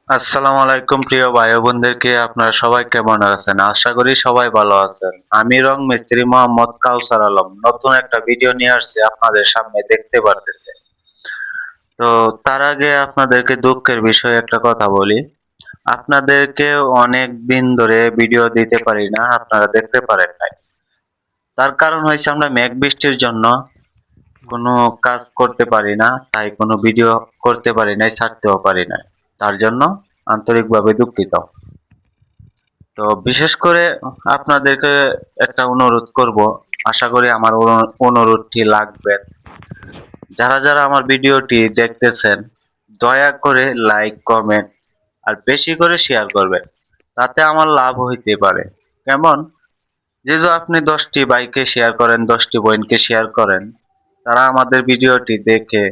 আসসালামু আলাইকুম প্রিয় ভাই ও বোনদেরকে, আপনারা সবাই কেমন আছেন? আশা করি সবাই ভালো আছেন। আমি রং মিস্ত্রি মোহাম্মদ কাউসার আলম নতুন একটা ভিডিও নিয়ে আসছি আপনাদের সামনে, দেখতে পারতেছেন। তো তার আগে আপনাদেরকে দুঃখের বিষয়ে একটা কথা বলি। আপনাদেরকে অনেক দিন ধরে ভিডিও দিতে পারি না, আপনারা দেখতে পারেন নাই। তার কারণ হয়েছে আমরা মেঘ বৃষ্টির জন্য কোনো কাজ করতে পারি না, তাই কোনো ভিডিও করতে পারি নাই, ছাড়তেও পারি না। তার জন্য আন্তরিকভাবে দুঃখিত। তো বিশেষ করে আপনাদেরকে একটা অনুরোধ করব, আশা করি আমার অনুরোধটি লাগবে। যারা যারা আমার ভিডিওটি দেখতেছেন, দয়া করে লাইক কমেন্ট আর বেশি করে শেয়ার করবেন, তাতে আমার লাভ হইতে পারে। কেমন? যেহেতু আপনি 10টি ভাইকে শেয়ার করেন, 10টি বোনকে শেয়ার করেন, তারা আমাদের ভিডিওটি দেখে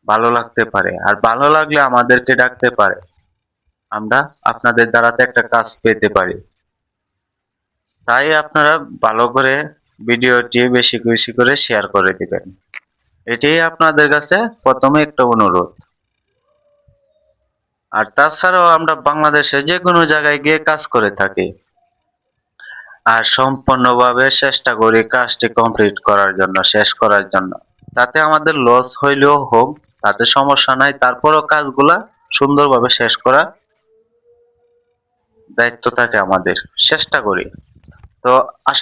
ভালো লাগতে পারে, আর ভালো লাগলে আমাদেরকে ডাকতে পারে, আমরা আপনাদের দ্বারাতে একটা কাজ পেতে পারি। তাই আপনারা ভালো করে ভিডিওটি বেশি বেশি করে শেয়ার করে দিবেন। এটাই আপনাদের কাছে প্রথমে একটা অনুরোধ। আর তাছাড়াও আমরা বাংলাদেশে যে কোনো জায়গায় গিয়ে কাজ করে থাকি, আর সম্পূর্ণভাবে চেষ্টা করি কাজটি কমপ্লিট করার জন্য, শেষ করার জন্য। তাতে আমাদের লস হইলেও হোক, তাতে সমস্যা নাই, তারপরও কাজগুলা সুন্দরভাবে শেষ করার দায়িত্ব থাকে আমাদের, চেষ্টা করি। তো আশা